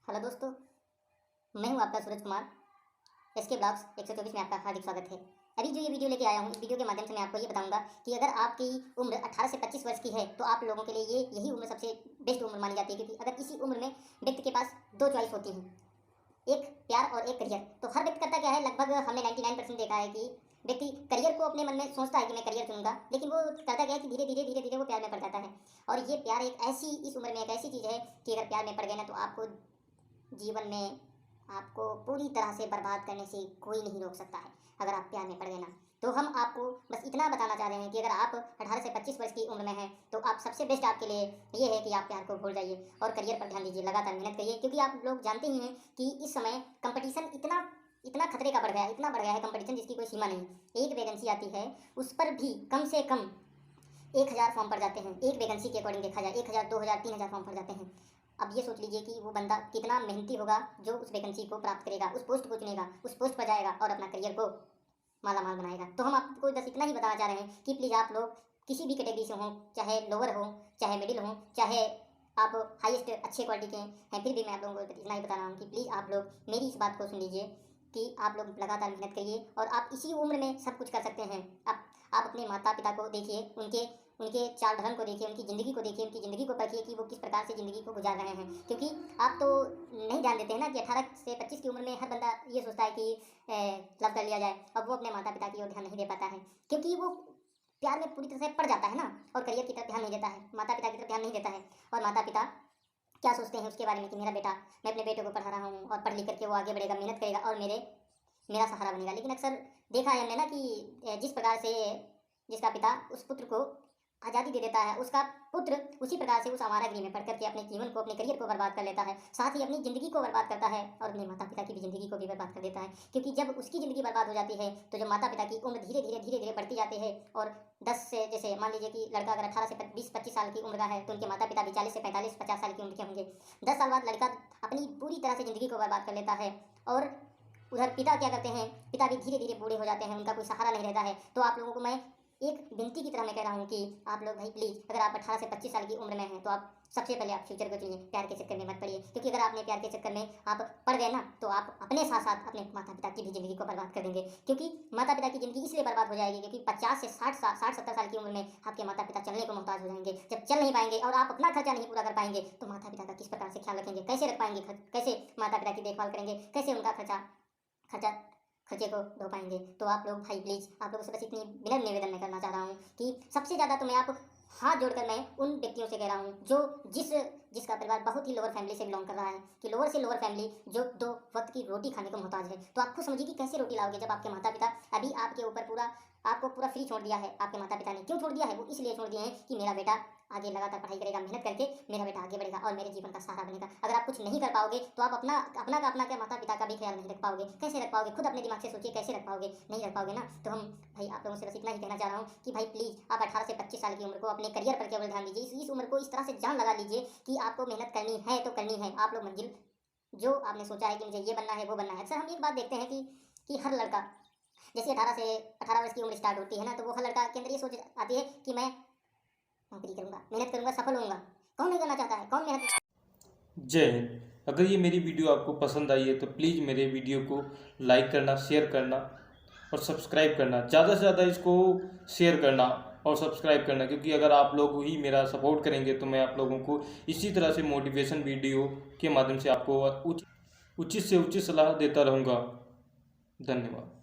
Hello दोस्तों, मैं हूं आपका सूरज कुमार। एसके ब्लॉग्स 124 में आपका हार्दिक स्वागत है। अभी जो ये वीडियो लेके आया हूं, इस वीडियो के माध्यम से मैं आपको ये बताऊंगा कि अगर आपकी उम्र 18 से 25 वर्ष की है तो आप लोगों के लिए यही उम्र सबसे बेस्ट उम्र मानी जाती है, क्योंकि अगर इसी उम्र में व्यक्ति के पास दो चॉइस होती हैं, एक प्यार और एक करियर। तो हर व्यक्ति करता क्या है, लगभग हमने 99% देखा है कि व्यक्ति करियर को अपने मन में सोचता है कि मैं करियर चुनूंगा, लेकिन वो करता क्या है कि धीरे धीरे वो प्यार में पड़ जाता है। और ये प्यार इस उम्र में एक ऐसी चीज़ है कि अगर प्यार में पड़ गए ना तो आपको जीवन में आपको पूरी तरह से बर्बाद करने से कोई नहीं रोक सकता है, अगर आप प्यार में पड़ गए ना। तो हम आपको बस इतना बताना चाह रहे हैं कि अगर आप 18 से 25 वर्ष की उम्र में हैं तो आप सबसे बेस्ट आपके लिए ये है कि आप प्यार को भूल जाइए और करियर पर ध्यान दीजिए, लगातार मेहनत करिए, क्योंकि आप लोग जानते ही हैं कि इस समय कंपटीशन इतना इतना खतरे का बढ़ गया है, इतना बढ़ गया है कंपटीशन जिसकी कोई सीमा नहीं। एक वैकेंसी आती है, उस पर भी कम से कम 1000 फॉर्म पड़ जाते हैं। एक वैकेंसी के अकॉर्डिंग देखा जाए 1000, 2000, 3000 फॉर्म पड़ जाते हैं। अब ये सोच लीजिए कि वो बंदा कितना मेहनती होगा जो उस वैकेंसी को प्राप्त करेगा, उस पोस्ट को चुनेगा, उस पोस्ट पर जाएगा और अपना करियर को माला माल बनाएगा। तो हम आपको बस इतना ही बताना चाह रहे हैं कि प्लीज़ आप लोग किसी भी कैटेगरी से हों, चाहे लोअर हो, चाहे मिडिल हो, चाहे आप हाईएस्ट अच्छे क्वालिटी के हैं, फिर भी मैं आप लोगों को इतना ही बता रहा हूँ कि प्लीज़ आप लोग मेरी इस बात को सुन लीजिए कि आप लोग लगातार मेहनत करिए और आप इसी उम्र में सब कुछ कर सकते हैं। आप अपने माता पिता को देखिए, उनके उनके चाल ढलन को देखिए, उनकी ज़िंदगी को देखिए, उनकी ज़िंदगी को परखिए कि वो किस प्रकार से ज़िंदगी को गुजार रहे हैं। क्योंकि आप तो नहीं ध्यान देते हैं ना कि 18 से 25 की उम्र में हर बंदा ये सोचता है कि लव कर लिया जाए, और वो अपने माता पिता की ओर ध्यान नहीं दे पाता है, क्योंकि वो प्यार में पूरी तरह से पड़ जाता है ना, और करियर की तरफ ध्यान नहीं देता है, माता पिता की तरफ ध्यान नहीं देता है। और माता पिता क्या सोचते हैं उसके बारे में कि मेरा बेटा, मैं अपने बेटे को पढ़ा रहा हूँ और पढ़ लिख करके वो आगे बढ़ेगा, मेहनत करेगा और मेरा सहारा बनेगा। लेकिन अक्सर देखा है हमने ना कि जिस प्रकार से जिसका पिता उस पुत्र को आज़ादी दे देता है, उसका पुत्र उसी प्रकार से उस आवारागृह में पढ़ करके अपने जीवन को, अपने करियर को बर्बाद कर लेता है, साथ ही अपनी ज़िंदगी को बर्बाद करता है और अपने माता पिता की भी ज़िंदगी को भी बर्बाद कर देता है। क्योंकि जब उसकी ज़िंदगी बर्बाद हो जाती है तो जब माता पिता की उम्र धीरे धीरे बढ़ती जाती है, और 10 से, जैसे मान लीजिए कि लड़का अगर 18 से 20-25 साल की उम्र का है तो उनके माता पिता भी 40 से 45-50 साल की उम्र के होंगे। 10 साल बाद लड़का अपनी पूरी तरह से ज़िंदगी को बर्बाद कर लेता है, और उधर पिता क्या करते हैं, पिता भी धीरे धीरे बूढ़े हो जाते हैं, उनका कोई सहारा नहीं रहता है। तो आप लोगों को मैं एक विनती की तरह मैं कह रहा हूँ कि आप लोग भाई प्लीज़, अगर आप 18 से 25 साल की उम्र में हैं तो आप सबसे पहले आप फ्यूचर को चुनिए, प्यार के चक्कर में मत पड़िए। क्योंकि अगर आपने प्यार के चक्कर में आप पड़ गए ना तो आप अपने साथ साथ अपने माता पिता की भी ज़िंदगी को बर्बाद कर देंगे। क्योंकि माता पिता की ज़िंदगी इसलिए बर्बाद हो जाएगी क्योंकि 50 से 60-70 साल की उम्र में आपके माता पिता चलने को मोहताज हो जाएंगे। जब चल नहीं पाएंगे और आप अपना खर्चा नहीं पूरा कर पाएंगे तो माता पिता का किस प्रकार से ख्याल रखेंगे, कैसे रख पाएंगे, कैसे माता पिता की देखभाल करेंगे, कैसे उनका खर्चे को धो पाएंगे। तो आप लोग भाई प्लीज़, आप लोगों से बस इतनी विनम्र निवेदन मैं करना चाह रहा हूँ कि सबसे ज़्यादा तो मैं आप हाथ जोड़कर मैं उन व्यक्तियों से कह रहा हूँ जो जिसका परिवार बहुत ही लोअर फैमिली से बिलोंग कर रहा है, कि लोअर से लोअर फैमिली जो 2 वक्त की रोटी खाने को मोहताज है। तो आप खुद समझिए कि कैसे रोटी लाओगे जब आपके माता पिता अभी आपके ऊपर आपको पूरा फ्री छोड़ दिया है। आपके माता पिता ने क्यों छोड़ दिया है? वो इसलिए छोड़ दिए हैं कि मेरा बेटा आगे लगातार पढ़ाई करेगा, मेहनत करके मेरा बेटा आगे बढ़ेगा और मेरे जीवन का सहारा बनेगा। अगर आप कुछ नहीं कर पाओगे तो आप अपना क्या माता पिता का भी ख्याल नहीं रख पाओगे। कैसे रख पाओगे? खुद अपने दिमाग से सोचिए, कैसे रख पाओगे? नहीं रख पाओगे ना। तो हम भाई आप लोगों से बस इतना ही कहना चाह रहा हूँ कि भाई प्लीज़, आप 18 से 25 साल की उम्र को अपने करियर पर केवल ध्यान दीजिए। इस उम्र को इस तरह से जान लगा लीजिए कि आपको मेहनत करनी है तो करनी है। आप लोग मंजिल जो आपने सोचा है कि मुझे ये बनना है, वो बनना है। अक्सर हम एक बात देखते हैं कि हर लड़का, जैसे 18 वर्ष की उम्र स्टार्ट होती है ना, तो वो हर लड़का के अंदर ये सोच आती है कि मैं नौकरी करूँगा, मेहनत करूँगा, सफल होऊंगा। कौन नहीं करना चाहता है? कौन मेहनत। जय हिंद। अगर ये मेरी वीडियो आपको पसंद आई है तो प्लीज़ मेरे वीडियो को लाइक करना, शेयर करना और सब्सक्राइब करना। ज़्यादा से ज़्यादा इसको शेयर करना और सब्सक्राइब करना, क्योंकि अगर आप लोग ही मेरा सपोर्ट करेंगे तो मैं आप लोगों को इसी तरह से मोटिवेशन वीडियो के माध्यम से आपको उचित से उचित सलाह देता रहूँगा। धन्यवाद।